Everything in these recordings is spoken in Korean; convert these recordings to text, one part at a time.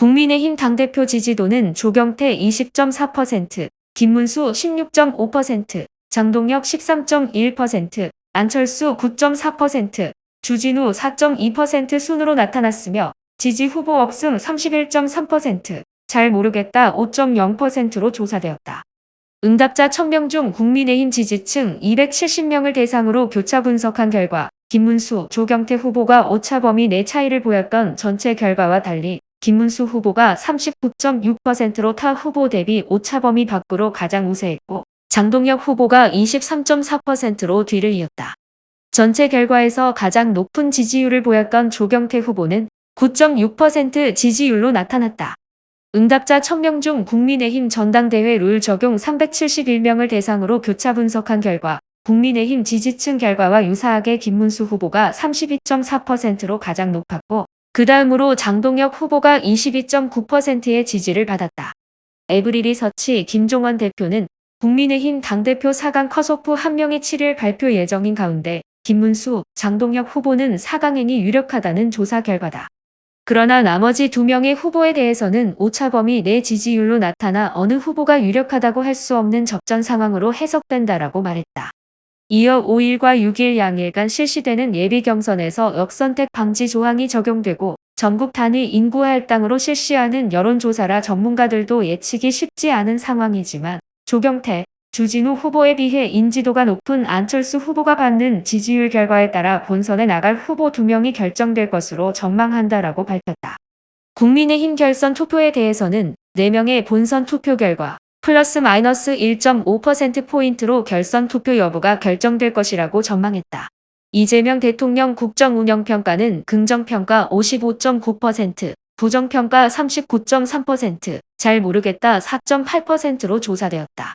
국민의힘 당대표 지지도는 조경태 20.4%, 김문수 16.5%, 장동혁 13.1%, 안철수 9.4%, 주진우 4.2% 순으로 나타났으며 지지 후보 없음 31.3%, 잘 모르겠다 5.0%로 조사되었다. 응답자 1000명 중 국민의힘 지지층 270명을 대상으로 교차 분석한 결과 김문수, 조경태 후보가 오차 범위 내 차이를 보였던 전체 결과와 달리 김문수 후보가 39.6%로 타 후보 대비 오차 범위 밖으로 가장 우세했고 장동혁 후보가 23.4%로 뒤를 이었다. 전체 결과에서 가장 높은 지지율을 보였던 조경태 후보는 9.6% 지지율로 나타났다. 응답자 1000명 중 국민의힘 전당대회 룰 적용 371명을 대상으로 교차 분석한 결과 국민의힘 지지층 결과와 유사하게 김문수 후보가 32.4%로 가장 높았고 그 다음으로 장동혁 후보가 22.9%의 지지를 받았다. 에브리리서치 김종원 대표는 국민의힘 당대표 4강 컷오프 1명이 7일 발표 예정인 가운데 김문수, 장동혁 후보는 4강행이 유력하다는 조사 결과다. 그러나 나머지 2명의 후보에 대해서는 오차 범위 내 지지율로 나타나 어느 후보가 유력하다고 할 수 없는 접전 상황으로 해석된다라고 말했다. 이어 5일과 6일 양일간 실시되는 예비 경선에서 역선택 방지 조항이 적용되고 전국 단위 인구 할당으로 실시하는 여론조사라 전문가들도 예측이 쉽지 않은 상황이지만 조경태, 주진우 후보에 비해 인지도가 높은 안철수 후보가 받는 지지율 결과에 따라 본선에 나갈 후보 2명이 결정될 것으로 전망한다라고 밝혔다. 국민의힘 결선 투표에 대해서는 4명의 본선 투표 결과 플러스 마이너스 1.5%포인트로 결선 투표 여부가 결정될 것이라고 전망했다. 이재명 대통령 국정운영평가는 긍정평가 55.9%, 부정평가 39.3%, 잘 모르겠다 4.8%로 조사되었다.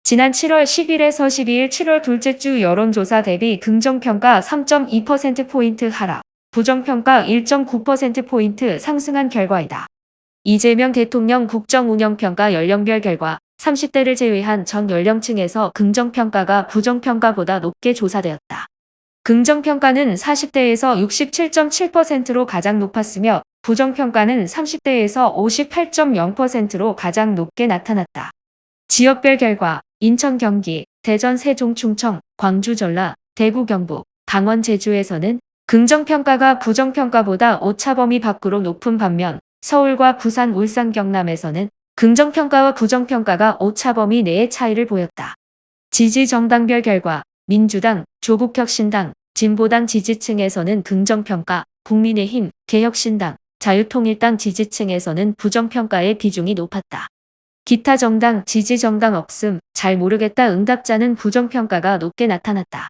지난 7월 10일에서 12일 7월 둘째 주 여론조사 대비 긍정평가 3.2%포인트 하락, 부정평가 1.9%포인트 상승한 결과이다. 이재명 대통령 국정운영평가 연령별 결과 30대를 제외한 전 연령층에서 긍정평가가 부정평가보다 높게 조사되었다. 긍정평가는 40대에서 67.7%로 가장 높았으며 부정평가는 30대에서 58.0%로 가장 높게 나타났다. 지역별 결과 인천 경기, 대전 세종 충청, 광주 전라, 대구 경북, 강원 제주에서는 긍정평가가 부정평가보다 오차 범위 밖으로 높은 반면 서울과 부산 울산 경남에서는 긍정평가와 부정평가가 오차 범위 내의 차이를 보였다. 지지 정당별 결과 민주당, 조국혁신당, 진보당 지지층에서는 긍정평가, 국민의힘, 개혁신당, 자유통일당 지지층에서는 부정평가의 비중이 높았다. 기타 정당, 지지 정당 없음, 잘 모르겠다 응답자는 부정평가가 높게 나타났다.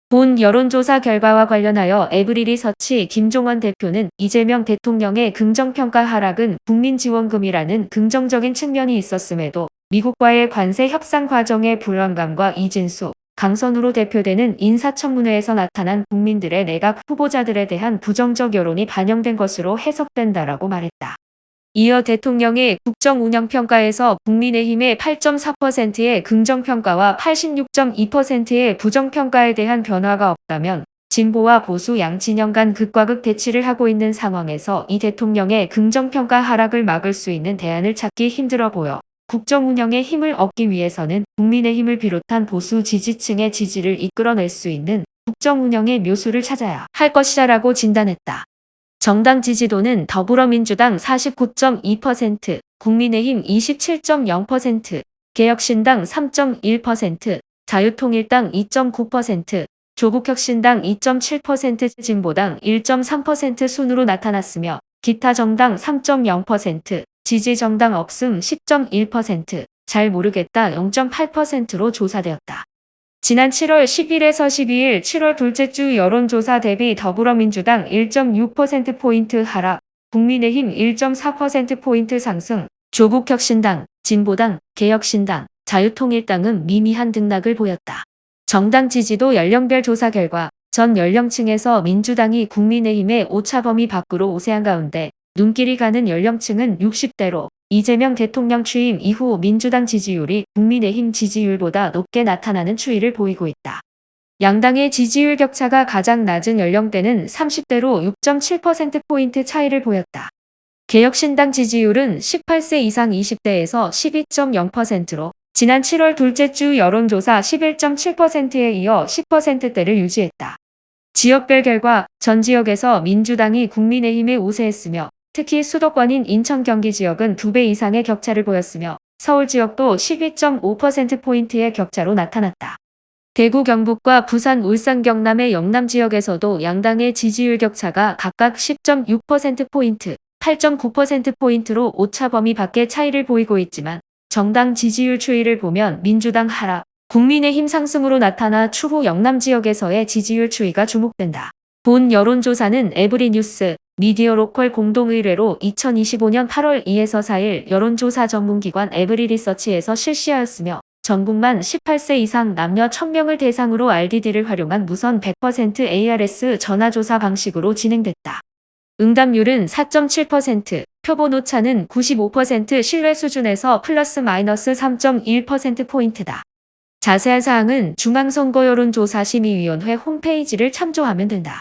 본 여론조사 결과와 관련하여 에브리리서치 김종원 대표는 이재명 대통령의 긍정평가 하락은 국민지원금이라는 긍정적인 측면이 있었음에도 미국과의 관세 협상 과정의 불안감과 이진수, 강선우로 대표되는 인사청문회에서 나타난 국민들의 내각 후보자들에 대한 부정적 여론이 반영된 것으로 해석된다라고 말했다. 이어 대통령의 국정운영평가에서 국민의힘의 8.4%의 긍정평가와 86.2%의 부정평가에 대한 변화가 없다면 진보와 보수 양진영 간 극과 극 대치를 하고 있는 상황에서 이 대통령의 긍정평가 하락을 막을 수 있는 대안을 찾기 힘들어 보여 국정운영에 힘을 얻기 위해서는 국민의힘을 비롯한 보수 지지층의 지지를 이끌어낼 수 있는 국정운영의 묘수를 찾아야 할 것이라고 진단했다. 정당 지지도는 더불어민주당 49.2%, 국민의힘 27.0%, 개혁신당 3.1%, 자유통일당 2.9%, 조국혁신당 2.7%, 진보당 1.3% 순으로 나타났으며 기타 정당 3.0%, 지지정당 없음 10.1%, 잘 모르겠다 0.8%로 조사되었다. 지난 7월 10일에서 12일 7월 둘째 주 여론조사 대비 더불어민주당 1.6%포인트 하락, 국민의힘 1.4%포인트 상승, 조국혁신당, 진보당, 개혁신당, 자유통일당은 미미한 등락을 보였다. 정당 지지도 연령별 조사 결과 전 연령층에서 민주당이 국민의힘의 오차 범위 밖으로 우세한 가운데 눈길이 가는 연령층은 60대로 이재명 대통령 취임 이후 민주당 지지율이 국민의힘 지지율보다 높게 나타나는 추이를 보이고 있다. 양당의 지지율 격차가 가장 낮은 연령대는 30대로 6.7%포인트 차이를 보였다. 개혁신당 지지율은 18세 이상 20대에서 12.0%로 지난 7월 둘째 주 여론조사 11.7%에 이어 10%대를 유지했다. 지역별 결과 전 지역에서 민주당이 국민의힘에 우세했으며 특히 수도권인 인천 경기 지역은 2배 이상의 격차를 보였으며 서울 지역도 12.5%포인트의 격차로 나타났다. 대구 경북과 부산 울산 경남의 영남 지역에서도 양당의 지지율 격차가 각각 10.6%포인트, 8.9%포인트로 오차 범위 밖의 차이를 보이고 있지만 정당 지지율 추이를 보면 민주당 하락, 국민의힘 상승으로 나타나 추후 영남 지역에서의 지지율 추이가 주목된다. 본 여론조사는 에브리뉴스, 미디어로컬 공동의뢰로 2025년 8월 2에서 4일 여론조사 전문기관 에브리리서치에서 실시하였으며 전국만 18세 이상 남녀 1000명을 대상으로 RDD를 활용한 무선 100% ARS 전화조사 방식으로 진행됐다. 응답률은 4.7%, 표본 오차는 95% 신뢰 수준에서 플러스 마이너스 3.1%포인트다. 자세한 사항은 중앙선거여론조사심의위원회 홈페이지를 참조하면 된다.